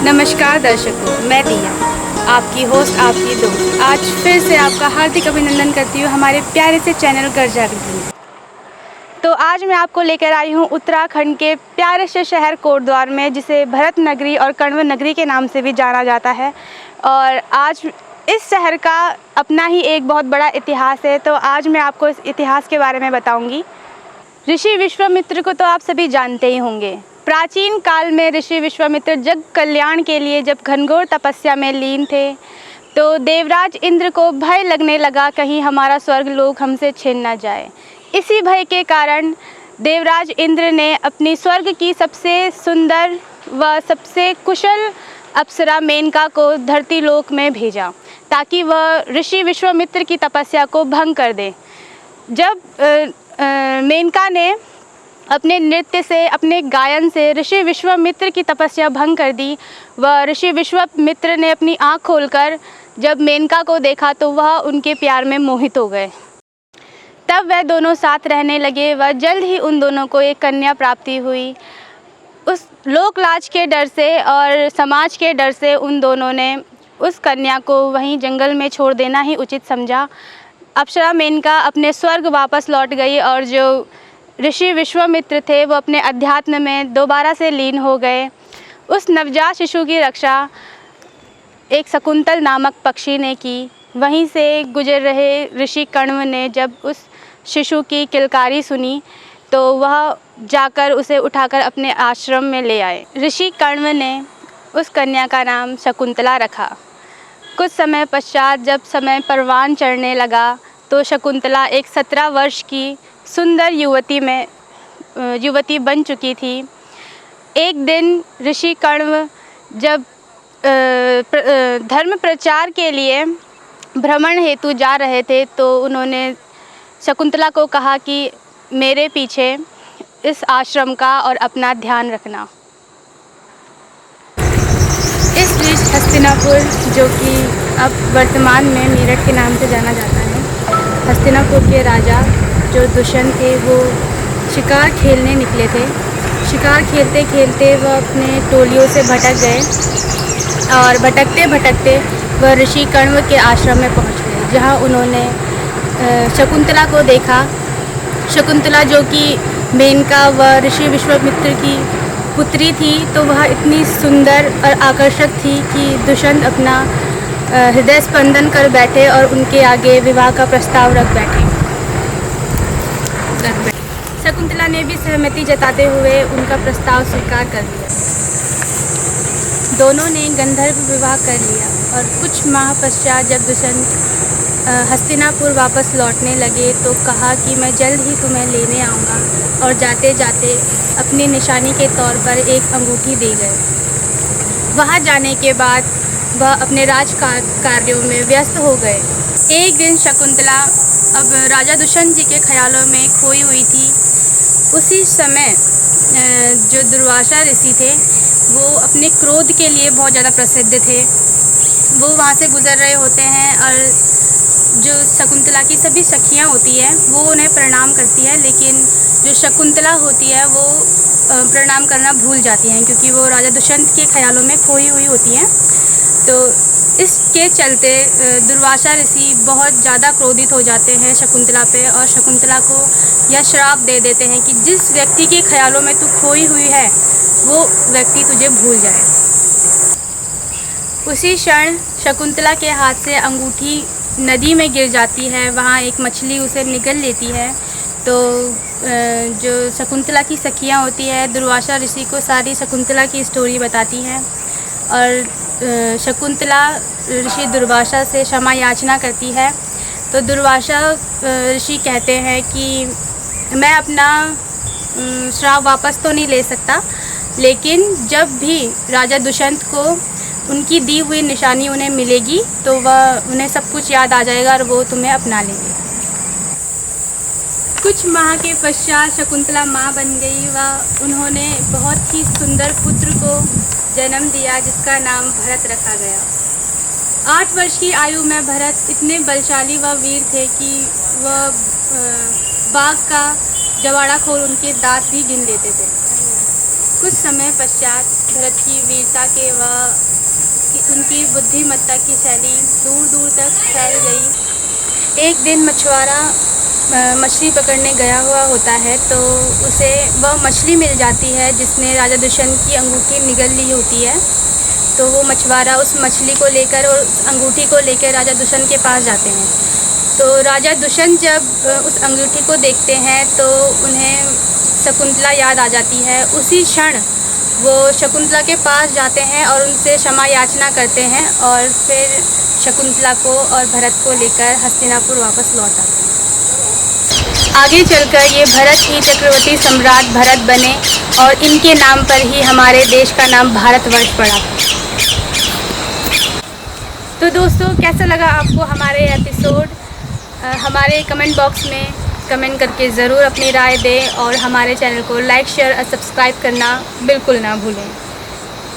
नमस्कार दर्शकों, मैं दिया, आपकी होस्ट, आपकी दोस्त। आज फिर से आपका हार्दिक अभिनंदन करती हूँ हमारे प्यारे से चैनल घर जागृति में। तो आज मैं आपको लेकर आई हूँ उत्तराखंड के प्यारे से शहर कोटद्वार में, जिसे भरत नगरी और कण्व नगरी के नाम से भी जाना जाता है। और आज इस शहर का अपना ही एक बहुत बड़ा इतिहास है। तो आज मैं आपको इस इतिहास के बारे में बताऊँगी। ऋषि विश्वामित्र को तो आप सभी जानते ही होंगे। प्राचीन काल में ऋषि विश्वामित्र जग कल्याण के लिए जब घनघोर तपस्या में लीन थे, तो देवराज इंद्र को भय लगने लगा कहीं हमारा स्वर्ग लोक हमसे छिन न जाए। इसी भय के कारण देवराज इंद्र ने अपनी स्वर्ग की सबसे सुंदर व सबसे कुशल अप्सरा मेनका को धरती लोक में भेजा, ताकि वह ऋषि विश्वामित्र की तपस्या को भंग कर दे। जब मेनका ने अपने नृत्य से, अपने गायन से ऋषि विश्वामित्र की तपस्या भंग कर दी, वह ऋषि विश्वामित्र ने अपनी आँख खोलकर जब मेनका को देखा तो वह उनके प्यार में मोहित हो गए। तब वह दोनों साथ रहने लगे। वह जल्द ही उन दोनों को एक कन्या प्राप्ति हुई। उस लोकलाज के डर से और समाज के डर से उन दोनों ने उस कन्या को वहीं जंगल में छोड़ देना ही उचित समझा। अप्सरा मेनका अपने स्वर्ग वापस लौट गई और जो ऋषि विश्वामित्र थे वो अपने अध्यात्म में दोबारा से लीन हो गए। उस नवजात शिशु की रक्षा एक शकुंतल नामक पक्षी ने की। वहीं से गुजर रहे ऋषि कण्व ने जब उस शिशु की किलकारी सुनी तो वह जाकर उसे उठाकर अपने आश्रम में ले आए। ऋषि कण्व ने उस कन्या का नाम शकुंतला रखा। कुछ समय पश्चात जब समय परवान चढ़ने लगा तो शकुंतला एक 17 वर्ष की सुंदर युवती बन चुकी थी। एक दिन ऋषि कण्व जब धर्म प्रचार के लिए भ्रमण हेतु जा रहे थे तो उन्होंने शकुंतला को कहा कि मेरे पीछे इस आश्रम का और अपना ध्यान रखना। इस देश हस्तिनापुर, जो कि अब वर्तमान में मेरठ के नाम से जाना जाता है, हस्तिनापुर के राजा जो दुष्यंत थे वो शिकार खेलने निकले थे। शिकार खेलते खेलते वह अपने टोलियों से भटक गए और भटकते भटकते वह ऋषि कण्व के आश्रम में पहुंच गए, जहां उन्होंने शकुंतला को देखा। शकुंतला जो कि मेनका व ऋषि विश्वामित्र की पुत्री थी, तो वह इतनी सुंदर और आकर्षक थी कि दुष्यंत अपना हृदय स्पंदन कर बैठे और उनके आगे विवाह का प्रस्ताव रख बैठे। शकुंतला ने भी सहमति जताते हुए उनका प्रस्ताव स्वीकार कर लिया। दोनों ने गंधर्व विवाह कर लिया और कुछ माह पश्चात जब दुष्यंत हस्तिनापुर वापस लौटने लगे तो कहा कि मैं जल्द ही तुम्हें लेने आऊँगा, और जाते जाते अपनी निशानी के तौर पर एक अंगूठी दे गए। वहाँ जाने के बाद वह अपने कार्यों में व्यस्त हो गए। एक दिन शकुंतला अब राजा दुष्यंत जी के ख्यालों में खोई हुई थी। उसी समय जो दुर्वासा ऋषि थे वो अपने क्रोध के लिए बहुत ज़्यादा प्रसिद्ध थे। वो वहाँ से गुजर रहे होते हैं और जो शकुंतला की सभी सखियाँ होती हैं वो उन्हें प्रणाम करती है, लेकिन जो शकुंतला होती है वो प्रणाम करना भूल जाती हैं, क्योंकि वो राजा दुष्यंत के ख्यालों में खोई हुई होती हैं। तो इसके चलते दुर्वासा ऋषि बहुत ज़्यादा क्रोधित हो जाते हैं शकुंतला पे, और शकुंतला को यह श्राप दे देते हैं कि जिस व्यक्ति के ख्यालों में तू खोई हुई है वो व्यक्ति तुझे भूल जाए। उसी क्षण शकुंतला के हाथ से अंगूठी नदी में गिर जाती है। वहाँ एक मछली उसे निगल लेती है। तो जो शकुंतला की सखियाँ होती है दुर्वासा ऋषि को सारी शकुंतला की स्टोरी बताती हैं, और शकुंतला ऋषि दुर्वासा से क्षमा याचना करती है। तो दुर्वासा ऋषि कहते हैं कि मैं अपना श्राप वापस तो नहीं ले सकता, लेकिन जब भी राजा दुष्यंत को उनकी दी हुई निशानी उन्हें मिलेगी तो वह उन्हें सब कुछ याद आ जाएगा और वो तुम्हें अपना लेंगे। कुछ माह के पश्चात शकुंतला माँ बन गई व उन्होंने बहुत ही सुंदर पुत्र को जन्म दिया, जिसका नाम भरत रखा गया। 8 वर्ष की आयु में भरत इतने बलशाली व वीर थे कि वह बाघ का जवाड़ा खोल उनके दांत भी गिन लेते थे। कुछ समय पश्चात भरत की वीरता के व उनकी बुद्धिमत्ता की शैली दूर दूर तक फैल गई। एक दिन मछुआरा मछली पकड़ने गया हुआ होता है तो उसे वह मछली मिल जाती है जिसने राजा दुष्यंत की अंगूठी निगल ली होती है। तो वो मछुआरा उस मछली को लेकर और उस अंगूठी को लेकर राजा दुष्यंत के पास जाते हैं। तो राजा दुष्यंत जब उस अंगूठी को देखते हैं तो उन्हें शकुंतला याद आ जाती है। उसी क्षण वो शकुंतला के पास जाते हैं और उनसे क्षमा याचना करते हैं और फिर शकुंतला को और भरत को लेकर हस्तिनापुर वापस लौट आते हैं। आगे चलकर ये भरत ही चक्रवर्ती सम्राट भरत बने और इनके नाम पर ही हमारे देश का नाम भारतवर्ष पड़ा। तो दोस्तों, कैसा लगा आपको हमारे एपिसोड? हमारे कमेंट बॉक्स में कमेंट करके ज़रूर अपनी राय दें और हमारे चैनल को लाइक, शेयर और सब्सक्राइब करना बिल्कुल ना भूलें।